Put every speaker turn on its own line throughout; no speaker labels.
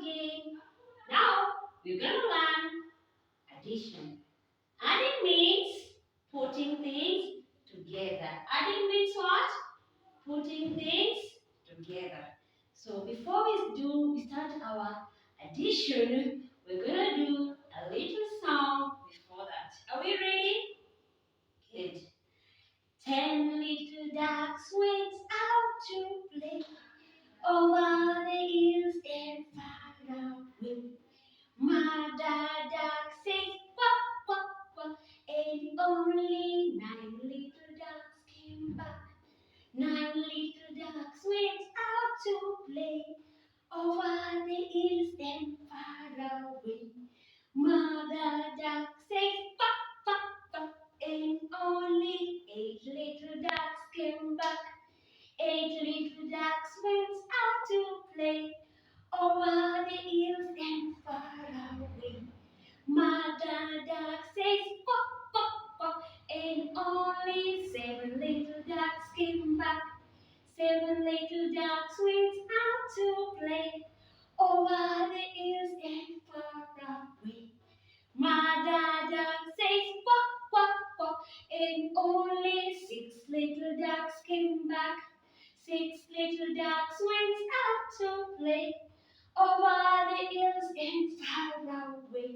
again. Now we're going to learn addition. Adding means putting things together. Adding means what? Putting things together. So before we start our addition, we're going to do a little song before that. Are we ready? Good. 10 little ducks went out to play over the hills and far away. Mother duck says quack, quack, quack, and only 9 little ducks came back. 9 little ducks went out to play over the hills and far away. Mother duck says quack, quack, quack, and only 8 little ducks came back. 8 little ducks went out to play over the hills and far away. Mother duck says quack, quack, quack, and only 7 little ducks came back. 7 little ducks went out to play over the hills and far away. Mother duck says quack, quack, quack, and only 6 little ducks came back. 6 little ducks went out to play over the hills and far away.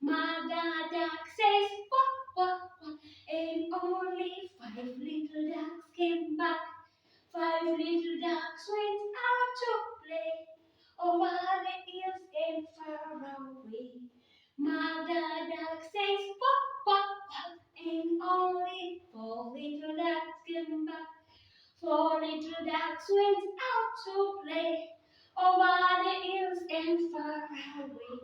Mother duck says quack, quack, quack, and only 5 little ducks came back. 5 little ducks went out to play over the hills and far away. Mother duck says quack, quack, quack, and only 4 little ducks came back. 4 little ducks went out to play over the hills and far away.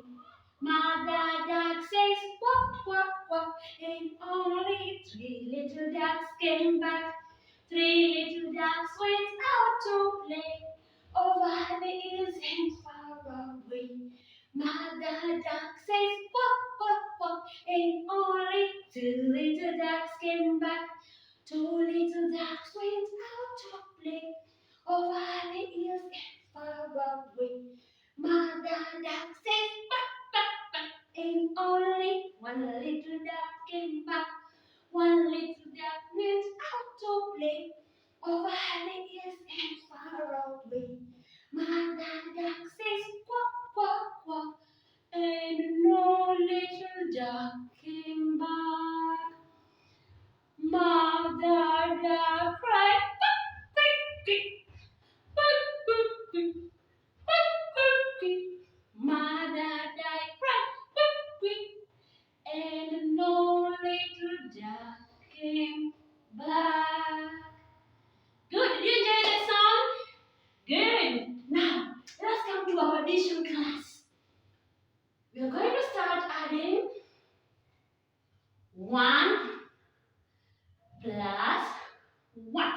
Mother duck says quack, quack, quack, and only 3 little ducks came back. 3 little ducks went out to play over the hills and far away. Mother duck says quack, quack, quack, and only 2 little ducks came back. 2 little ducks went out to play over the hills and far away. Mother duck says quack, quack, quack, and only 1 little duck came back. 1 little duck went out to play over the hills and far away. Mother duck says quack, quack, quack, and no little duck came back. Mother duck cried, quack, quack, quack, quack, quack, quack, quack, quack. Mother duck cried, quack, quack, and no little duck came back. Good. Did you enjoy the song? Good. Now, let's come to our addition class. We are going to start adding 1 plus 1.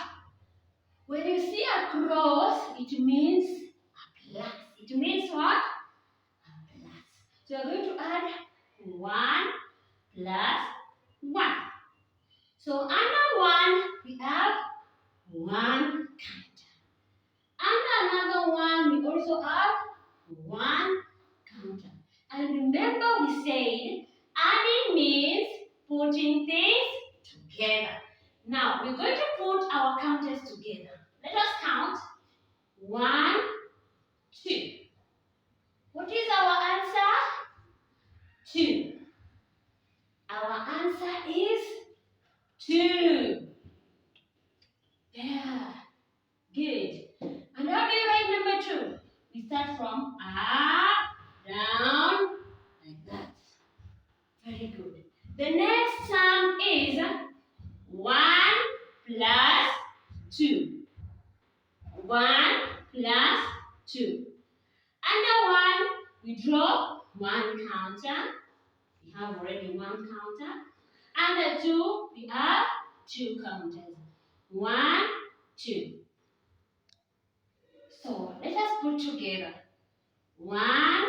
When you see a cross, it means a plus. It means what? A plus. So we are going to add 1 plus 1. So under 1, we have 1 counter. Under another 1, we also have 1 counter. And remember we said adding means putting things together. Now we're going to put our counters together. Let us count. 1, 2. What is our answer? 2. Our answer is 2. Yeah. Good. And how do you write number 2? We start from up, down, like that. Very good. The next sum is 1 plus 2. 1 plus 2. Under 1, we draw 1 counter. We have already 1 counter. Under 2, we have 2 counters. 1, 2. So let us put together. 1,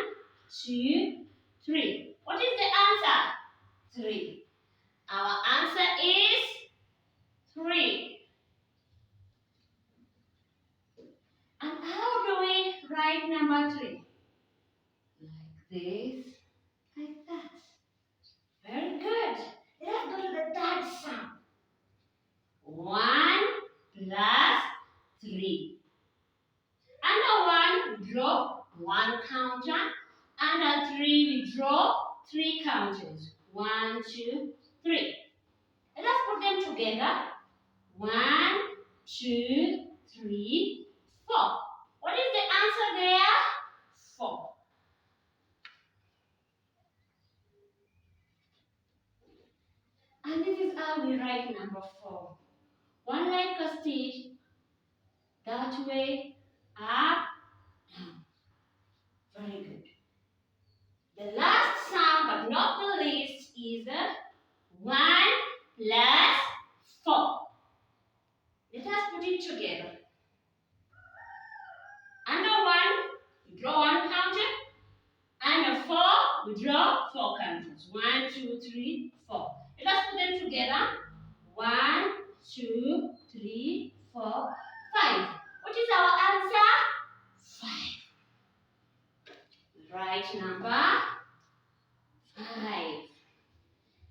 2, 3. What is the answer? 3. Our answer is 3. And how do we write number 3? this, like that. Very good. Let's go to the third sum. 1 plus 3. Under 1, we draw 1 counter. Under 3, we draw 3 counters. 1, 2, 3. Let us put them together. 1, 2, 3, 4. What is the answer there? 4. And this is how we write number 4. One like a stick, that way, up, down. Very good. The last sum, but not the least, is 1 plus 4. Let us put it together. Under 1, we draw 1 counter. Under 4, we draw 4 counters. 1, 2, 3, 4. Let us put them together. 1, 2, 3, 4, 5. What is our answer? 5. Write number 5.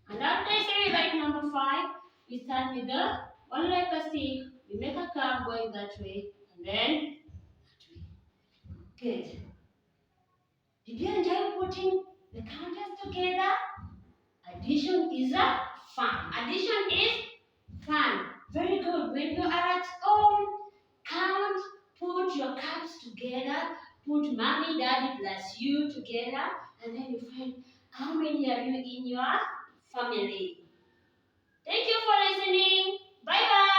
And after I say we write number 5, we start with the one like a stick. We make a curve going that way and then that way. Good. Did you enjoy putting the counters together? Addition is fun. Addition is fun. Very good. When you are at home, count, put your cups together, put mommy, daddy plus you together, and then you find how many are you in your family. Thank you for listening. Bye bye.